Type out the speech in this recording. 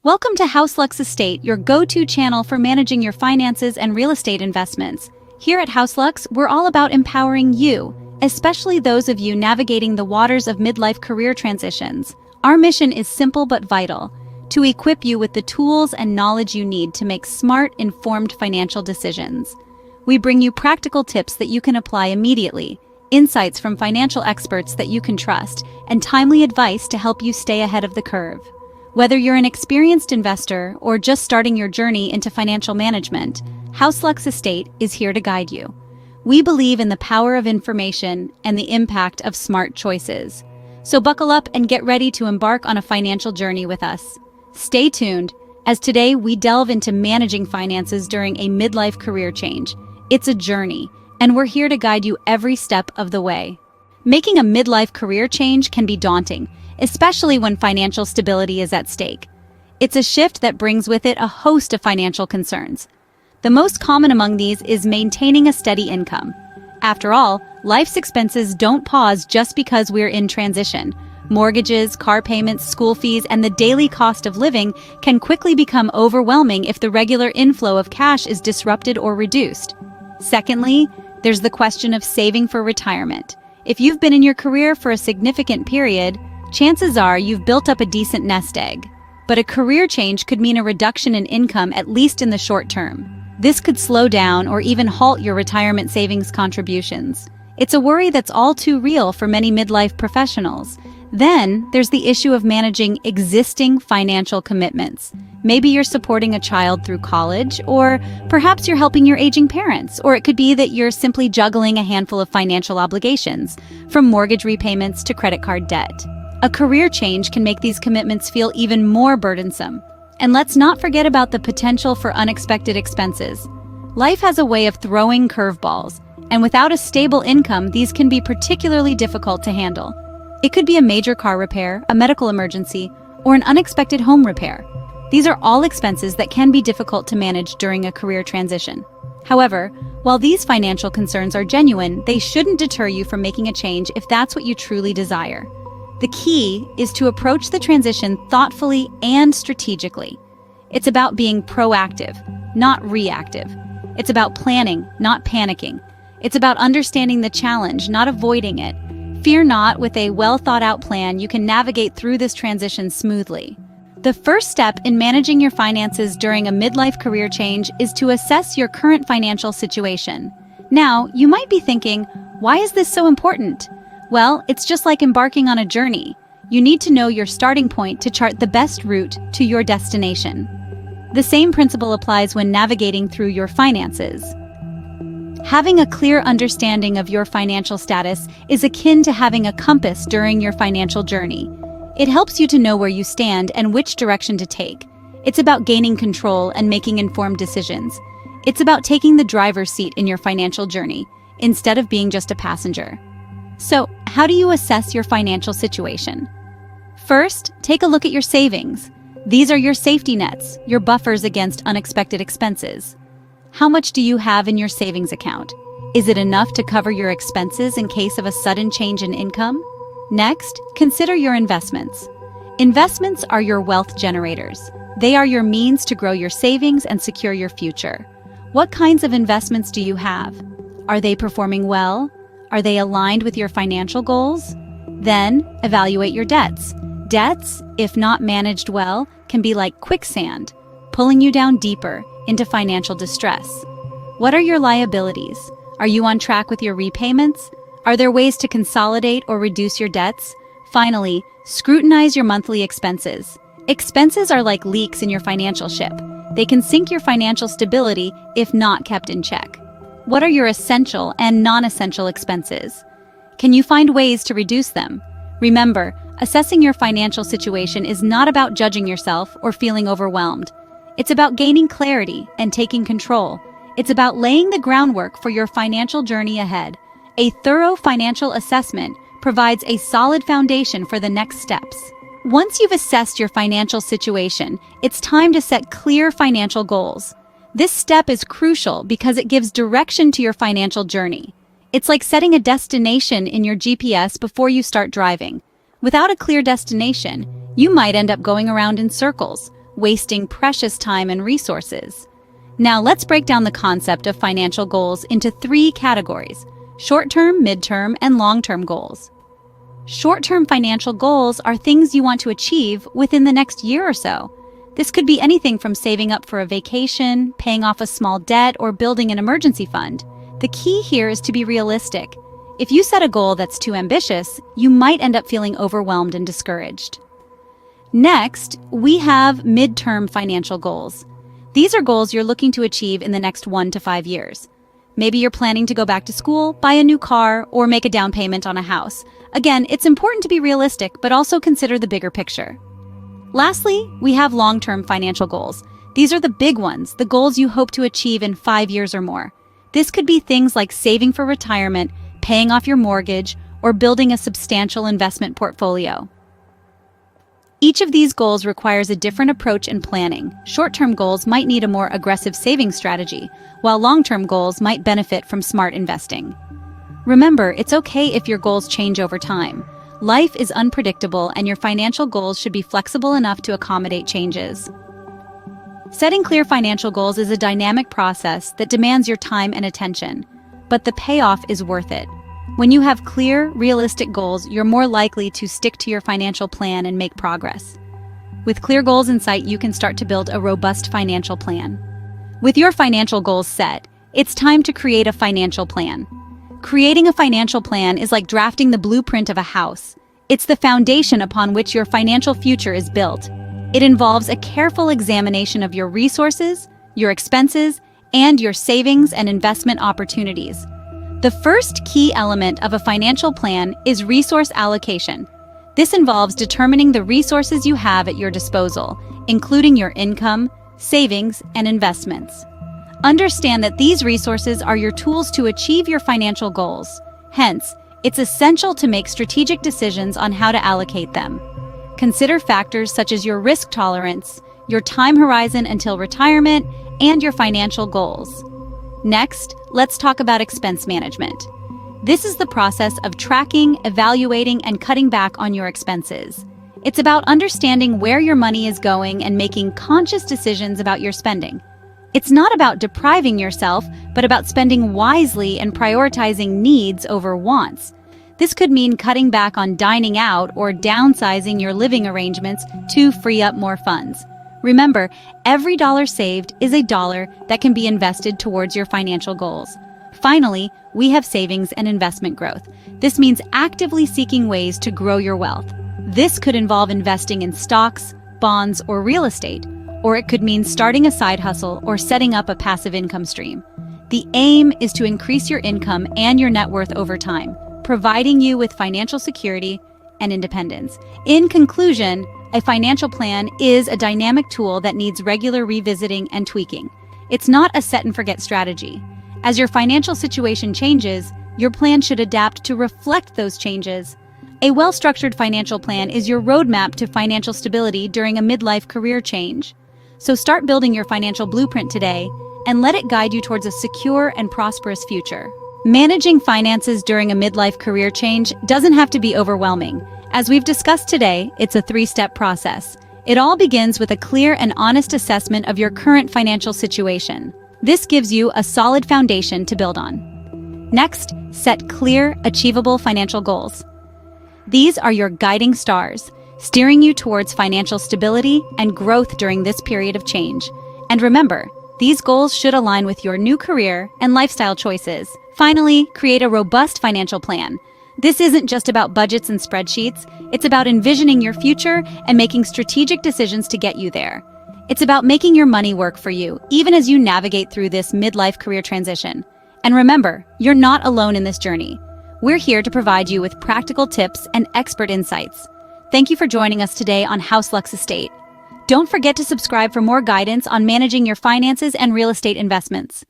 Welcome to HouseLux Estate, your go-to channel for managing your finances and real estate investments. Here at HouseLux, we're all about empowering you, especially those of you navigating the waters of midlife career transitions. Our mission is simple but vital: to equip you with the tools and knowledge you need to make smart, informed financial decisions. We bring you practical tips that you can apply immediately, insights from financial experts that you can trust, and timely advice to help you stay ahead of the curve. Whether you're an experienced investor or just starting your journey into financial management, HouseLux Estate is here to guide you. We believe in the power of information and the impact of smart choices. So buckle up and get ready to embark on a financial journey with us. Stay tuned, as today we delve into managing finances during a midlife career change. It's a journey, and we're here to guide you every step of the way. Making a midlife career change can be daunting, especially when financial stability is at stake. It's a shift that brings with it a host of financial concerns. The most common among these is maintaining a steady income. After all, life's expenses don't pause just because we're in transition. Mortgages, car payments, school fees, and the daily cost of living can quickly become overwhelming if the regular inflow of cash is disrupted or reduced. Secondly, there's the question of saving for retirement. If you've been in your career for a significant period, chances are you've built up a decent nest egg. But a career change could mean a reduction in income, at least in the short term. This could slow down or even halt your retirement savings contributions. It's a worry that's all too real for many midlife professionals. Then, there's the issue of managing existing financial commitments. Maybe you're supporting a child through college, or perhaps you're helping your aging parents, or it could be that you're simply juggling a handful of financial obligations, from mortgage repayments to credit card debt. A career change can make these commitments feel even more burdensome. And let's not forget about the potential for unexpected expenses. Life has a way of throwing curveballs, and without a stable income, these can be particularly difficult to handle. It could be a major car repair, a medical emergency, or an unexpected home repair. These are all expenses that can be difficult to manage during a career transition. However, while these financial concerns are genuine, they shouldn't deter you from making a change if that's what you truly desire. The key is to approach the transition thoughtfully and strategically. It's about being proactive, not reactive. It's about planning, not panicking. It's about understanding the challenge, not avoiding it. Fear not, with a well-thought-out plan, you can navigate through this transition smoothly. The first step in managing your finances during a midlife career change is to assess your current financial situation. Now, you might be thinking, why is this so important? Well, it's just like embarking on a journey. You need to know your starting point to chart the best route to your destination. The same principle applies when navigating through your finances. Having a clear understanding of your financial status is akin to having a compass during your financial journey. It helps you to know where you stand and which direction to take. It's about gaining control and making informed decisions. It's about taking the driver's seat in your financial journey, instead of being just a passenger. So, how do you assess your financial situation? First, take a look at your savings. These are your safety nets, your buffers against unexpected expenses. How much do you have in your savings account? Is it enough to cover your expenses in case of a sudden change in income? Next, consider your investments. Investments are your wealth generators. They are your means to grow your savings and secure your future. What kinds of investments do you have? Are they performing well? Are they aligned with your financial goals? Then, evaluate your debts. Debts, if not managed well, can be like quicksand, pulling you down deeper into financial distress. What are your liabilities? Are you on track with your repayments? Are there ways to consolidate or reduce your debts? Finally, scrutinize your monthly expenses. Expenses are like leaks in your financial ship. They can sink your financial stability if not kept in check. What are your essential and non-essential expenses? Can you find ways to reduce them? Remember, assessing your financial situation is not about judging yourself or feeling overwhelmed. It's about gaining clarity and taking control. It's about laying the groundwork for your financial journey ahead. A thorough financial assessment provides a solid foundation for the next steps. Once you've assessed your financial situation, it's time to set clear financial goals. This step is crucial because it gives direction to your financial journey. It's like setting a destination in your GPS before you start driving. Without a clear destination, you might end up going around in circles, wasting precious time and resources. Now let's break down the concept of financial goals into 3 categories: short-term, mid-term, and long-term goals. Short-term financial goals are things you want to achieve within the next year or so. This could be anything from saving up for a vacation, paying off a small debt, or building an emergency fund. The key here is to be realistic. If you set a goal that's too ambitious, you might end up feeling overwhelmed and discouraged. Next, we have mid-term financial goals. These are goals you're looking to achieve in the next 1 to 5 years. Maybe you're planning to go back to school, buy a new car, or make a down payment on a house. Again, it's important to be realistic, but also consider the bigger picture. Lastly, we have long-term financial goals. These are the big ones, the goals you hope to achieve in 5 years or more. This could be things like saving for retirement, paying off your mortgage, or building a substantial investment portfolio. Each of these goals requires a different approach and planning. Short-term goals might need a more aggressive saving strategy, while long-term goals might benefit from smart investing. Remember, it's okay if your goals change over time. Life is unpredictable, and your financial goals should be flexible enough to accommodate changes. Setting clear financial goals is a dynamic process that demands your time and attention, but the payoff is worth it. When you have clear, realistic goals, you're more likely to stick to your financial plan and make progress. With clear goals in sight, you can start to build a robust financial plan. With your financial goals set, it's time to create a financial plan. Creating a financial plan is like drafting the blueprint of a house. It's the foundation upon which your financial future is built. It involves a careful examination of your resources, your expenses, and your savings and investment opportunities. The first key element of a financial plan is resource allocation. This involves determining the resources you have at your disposal, including your income, savings, and investments. Understand that these resources are your tools to achieve your financial goals. Hence, it's essential to make strategic decisions on how to allocate them. Consider factors such as your risk tolerance, your time horizon until retirement, and your financial goals. Next, let's talk about expense management. This is the process of tracking, evaluating, and cutting back on your expenses. It's about understanding where your money is going and making conscious decisions about your spending. It's not about depriving yourself, but about spending wisely and prioritizing needs over wants. This could mean cutting back on dining out or downsizing your living arrangements to free up more funds. Remember, every dollar saved is a dollar that can be invested towards your financial goals. Finally, we have savings and investment growth. This means actively seeking ways to grow your wealth. This could involve investing in stocks, bonds, or real estate, or it could mean starting a side hustle or setting up a passive income stream. The aim is to increase your income and your net worth over time, providing you with financial security and independence. In conclusion, a financial plan is a dynamic tool that needs regular revisiting and tweaking. It's not a set-and-forget strategy. As your financial situation changes, your plan should adapt to reflect those changes. A well-structured financial plan is your roadmap to financial stability during a midlife career change. So start building your financial blueprint today and let it guide you towards a secure and prosperous future. Managing finances during a midlife career change doesn't have to be overwhelming. As we've discussed today, it's a 3-step process. It all begins with a clear and honest assessment of your current financial situation. This gives you a solid foundation to build on. Next, set clear, achievable financial goals. These are your guiding stars, steering you towards financial stability and growth during this period of change. And remember, these goals should align with your new career and lifestyle choices. Finally, create a robust financial plan. This isn't just about budgets and spreadsheets. It's about envisioning your future and making strategic decisions to get you there. It's about making your money work for you, even as you navigate through this midlife career transition. And remember, you're not alone in this journey. We're here to provide you with practical tips and expert insights. Thank you for joining us today on House Lux Estate. Don't forget to subscribe for more guidance on managing your finances and real estate investments.